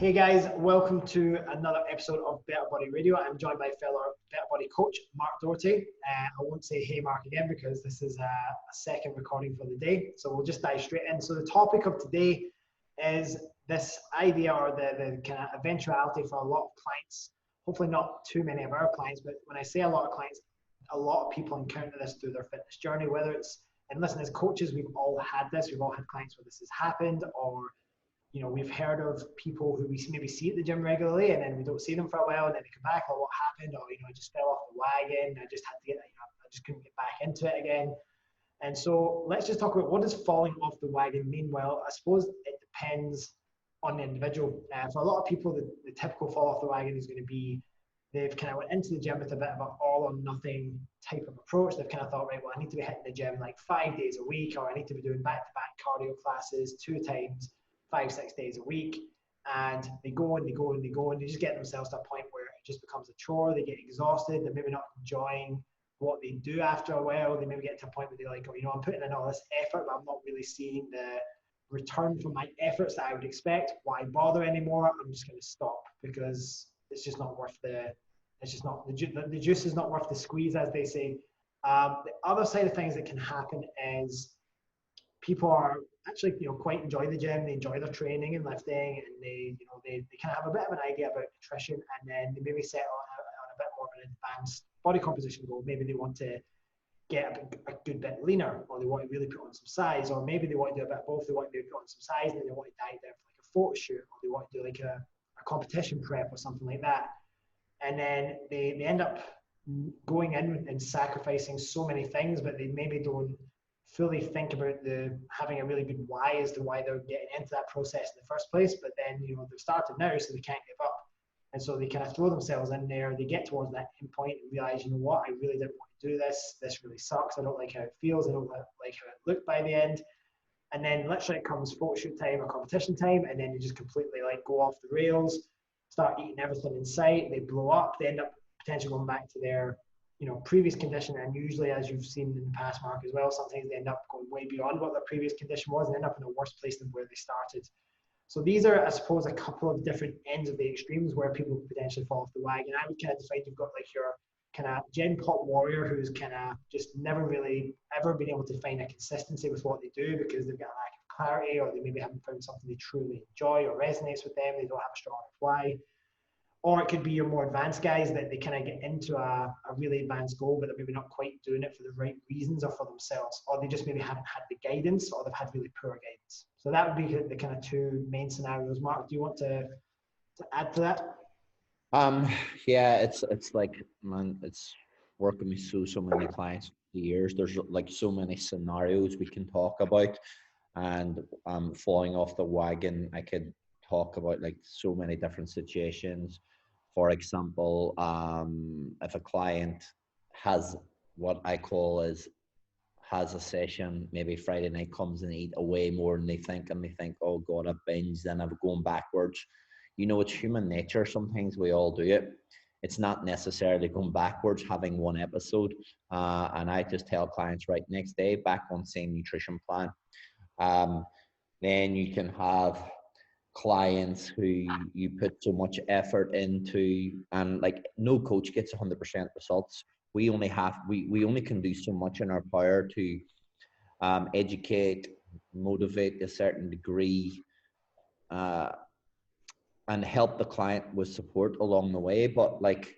Hey guys, welcome to another episode of Better Body Radio. I'm joined by fellow Better Body coach, Mark Doherty. I won't say hey Mark again because this is a second recording for the day. So we'll just dive straight in. So the topic of today is this idea or the kind of eventuality for a lot of clients, hopefully not too many of our clients, but when I say a lot of clients, a lot of people encounter this through their fitness journey, whether it's, and listen, as coaches, we've all had this, we've all had clients where this has happened, or we've heard of people who we maybe see at the gym regularly and then we don't see them for a while and then they come back, or what happened, or, I just fell off the wagon, I just had to get, I just couldn't get back into it again. And so let's just talk about what does falling off the wagon mean? Well, I suppose it depends on the individual. For a lot of people, the typical fall off the wagon is going to be they've kind of went into the gym with a bit of an all or nothing type of approach. They've kind of thought, right, well, I need to be hitting the gym like 5 days a week, or I need to be doing back-to-back cardio classes 2 times 5-6 days a week, and they go and they go and they go and they just get themselves to a point where it just becomes a chore. They get exhausted. They're maybe not enjoying what they do after a while. They maybe get to a point where they're like, oh, I'm putting in all this effort, but I'm not really seeing the return from my efforts that I would expect. Why bother anymore? I'm just going to stop because it's just not worth the juice is not worth the squeeze, as they say. The other side of things that can happen is people are actually, quite enjoy the gym. They enjoy their training and lifting, and they kind of have a bit of an idea about nutrition, and then they maybe set on a bit more of an advanced body composition goal. Maybe they want to get a good bit leaner, or they want to really put on some size, or maybe they want to do a bit of both. They want to put on some size, and then they want to diet down for like a photo shoot, or they want to do like a competition prep or something like that. And then they end up going in and sacrificing so many things, but they maybe don't fully think about having a really good why as to why they're getting into that process in the first place. But then they've started now, so they can't give up, and so they kind of throw themselves in there. They get towards that end point and realize, what, I really didn't want to do this. This really sucks. I don't like how it feels. I don't like how it looked by the end. And then literally it comes photo shoot time or competition time, and then you just completely go off the rails, start eating everything in sight. They blow up. They end up potentially going back to their previous condition, and usually, as you've seen in the past, Mark, as well, sometimes they end up going way beyond what their previous condition was and end up in a worse place than where they started. So these are, I suppose, a couple of different ends of the extremes where people potentially fall off the wagon. I would kind of define you've got like your kind of gen pop warrior who's kind of just never really ever been able to find a consistency with what they do because they've got a lack of clarity, or they maybe haven't found something they truly enjoy or resonates with them. They don't have a strong why. Or it could be your more advanced guys that they kind of get into a really advanced goal, but they're maybe not quite doing it for the right reasons or for themselves, or they just maybe haven't had the guidance, or they've had really poor guidance. So that would be the kind of two main scenarios. Mark, do you want to add to that? Yeah, it's like, man, it's working with so many clients for years. There's like so many scenarios we can talk about, and falling off the wagon, I could talk about like so many different situations. For example, if a client has what I call has a session, maybe Friday night, comes and eat away more than they think, and they think, oh God, I've binged, then I'm going backwards. It's human nature. Sometimes we all do it. It's not necessarily going backwards, having one episode. And I just tell clients, right, next day, back on same nutrition plan. Then you can have clients who you put so much effort into, and like no coach gets 100% results. We only can do so much in our power to educate, motivate to a certain degree, and help the client with support along the way. But like,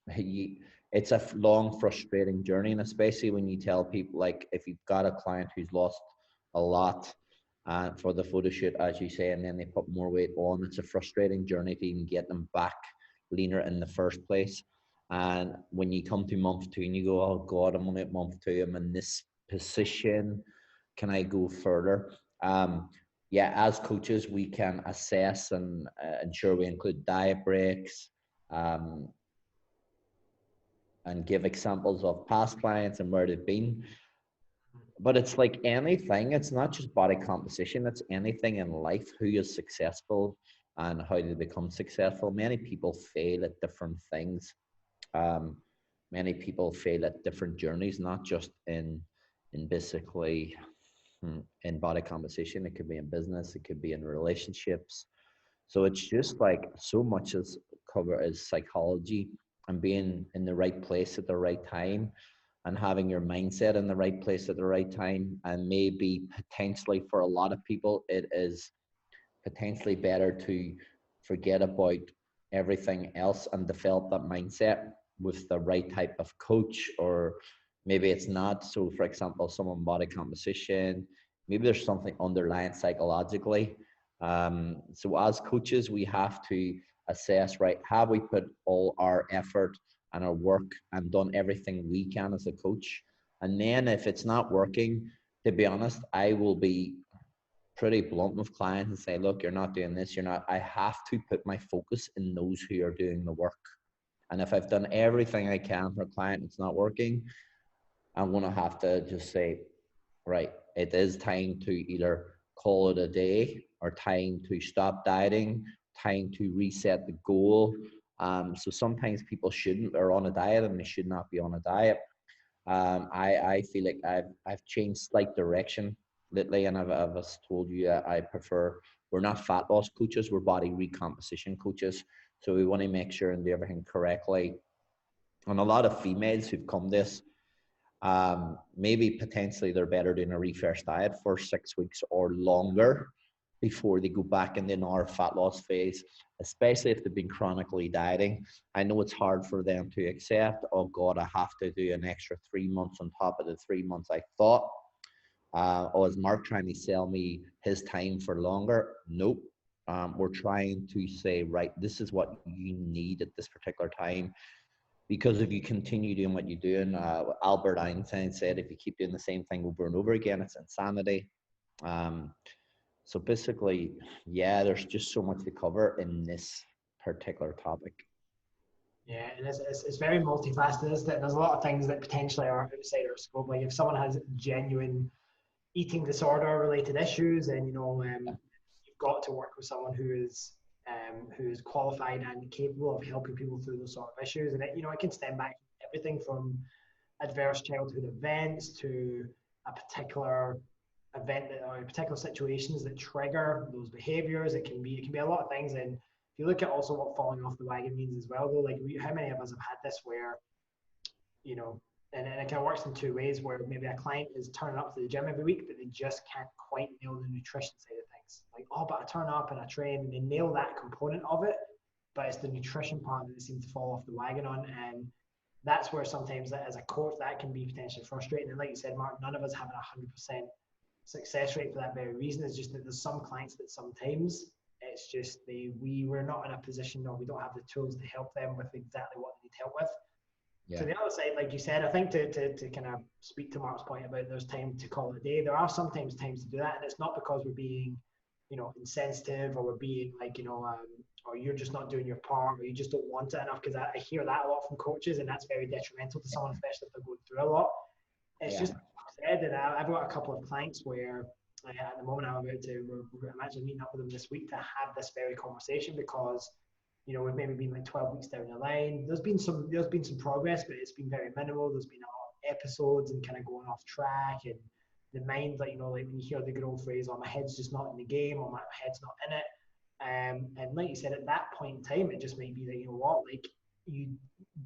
it's a long, frustrating journey, and especially when you tell people, like, if you've got a client who's lost a lot for the photo shoot, as you say, and then they put more weight on, it's a frustrating journey to even get them back leaner in the first place. And when you come to month 2 and you go, oh God, I'm only at month 2, I'm in this position, can I go further? Yeah, as coaches, we can assess and ensure we include diet breaks, and give examples of past clients and where they've been. But it's like anything, it's not just body composition, it's anything in life. Who is successful and how they become successful? Many people fail at different things. Many people fail at different journeys, not just in basically in body composition. It could be in business, it could be in relationships. So it's just like so much is covered as psychology and being in the right place at the right time and having your mindset in the right place at the right time. And maybe potentially for a lot of people, it is potentially better to forget about everything else and develop that mindset with the right type of coach, or maybe it's not. So for example, someone body composition, maybe there's something underlying psychologically. So as coaches, we have to assess, right, have we put all our effort and our work and done everything we can as a coach? And then if it's not working, to be honest, I will be pretty blunt with clients and say, look, you're not doing this, you're not. I have to put my focus in those who are doing the work. And if I've done everything I can for a client, it's not working, I'm going to have to just say, right, it is time to either call it a day or time to stop dieting, time to reset the goal. So sometimes people shouldn't, are on a diet and they should not be on a diet. I feel like I've changed slight direction lately, and I've told you I prefer, we're not fat loss coaches, we're body recomposition coaches. So we want to make sure and do everything correctly. And a lot of females who've come this, maybe potentially they're better doing a refresh diet for 6 weeks or longer before they go back in the another fat loss phase, especially if they've been chronically dieting. I know it's hard for them to accept, oh God, I have to do an extra 3 months on top of the 3 months I thought. Or is Mark trying to sell me his time for longer? Nope. We're trying to say, right, this is what you need at this particular time. Because if you continue doing what you're doing, Albert Einstein said, if you keep doing the same thing over and over again, it's insanity. Um, so basically, yeah, there's just so much to cover in this particular topic. Yeah, and it's very multifaceted, isn't it? There's a lot of things that potentially are outside our scope. Like if someone has genuine eating disorder related issues, and you've got to work with someone who is qualified and capable of helping people through those sort of issues. And it can stem back from everything from adverse childhood events to a particular event or particular situations that trigger those behaviors. It can be a lot of things. And if you look at also what falling off the wagon means as well, though, like how many of us have had this where, you know, and it kind of works in two ways, where maybe a client is turning up to the gym every week, but they just can't quite nail the nutrition side of things. Like, oh, but I turn up and I train, and they nail that component of it, but it's the nutrition part that they seem to fall off the wagon on. And that's where sometimes as a coach, that can be potentially frustrating. And like you said, Mark, none of us have a 100% success rate for that very reason. It's just that there's some clients that sometimes it's just we're not in a position, or we don't have the tools to help them with exactly what they need help with. Yeah. To the other side, like you said, I think to kind of speak to Mark's point about there's time to call it a day, there are sometimes times to do that. And it's not because we're being, insensitive, or we're being like, or you're just not doing your part, or you just don't want it enough. Because I hear that a lot from coaches, and that's very detrimental to someone, especially if they're going through a lot. It's just like I said, and I've got a couple of clients where at the moment I'm actually meeting up with them this week to have this very conversation, because we've maybe been like 12 weeks down the line. There's been some progress, but it's been very minimal. There's been a lot of episodes and kind of going off track, and the mind, like when you hear the good old phrase, "Oh, my head's just not in the game," or "My head's not in it." And like you said, at that point in time, it just might be that like you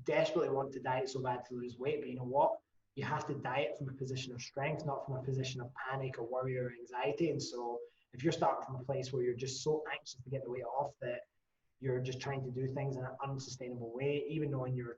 desperately want to diet so bad to lose weight, but you know what? You have to diet from a position of strength, not from a position of panic or worry or anxiety. And so, if you're starting from a place where you're just so anxious to get the weight off that you're just trying to do things in an unsustainable way, even though in your,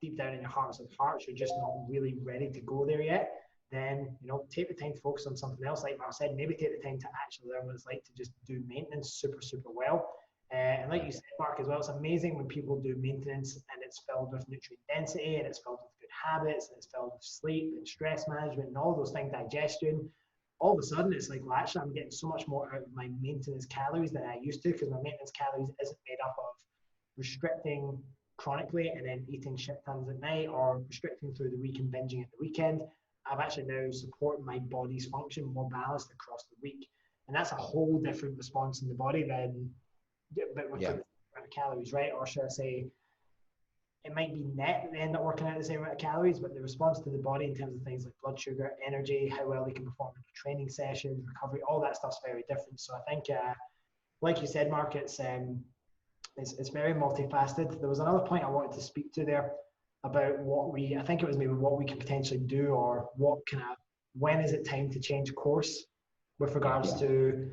deep down in your hearts of hearts, you're just not really ready to go there yet, then, take the time to focus on something else. Like Mark said, maybe take the time to actually learn what it's like to just do maintenance super, super well. And like you said, Mark, as well, it's amazing when people do maintenance and it's filled with nutrient density, and it's filled with good habits, and it's filled with sleep and stress management and all those things, digestion. All of a sudden it's like, well, actually I'm getting so much more out of my maintenance calories than I used to, because my maintenance calories isn't made up of restricting chronically and then eating shit tons at night, or restricting through the week and binging at the weekend. I've actually now supported my body's function more balanced across the week. And that's a whole different response in the body than, but with the calories, right? Or should I say, it might be net that they end up working out the same amount of calories, but the response to the body in terms of things like blood sugar, energy, how well they can perform in training sessions, recovery, all that stuff's very different. So I think like you said, Mark, it's very multifaceted. There was another point I wanted to speak to there about I think it was maybe what we can potentially do, or when is it time to change course with regards to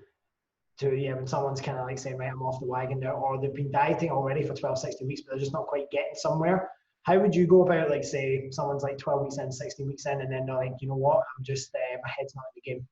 when someone's kind of like saying, right, I'm off the wagon now, or they've been dieting already for 12, 16 weeks, but they're just not quite getting somewhere. How would you go about, like, say, someone's like 12 weeks in, 16 weeks in, and then they're like, you know what, I'm just, my head's not in the game.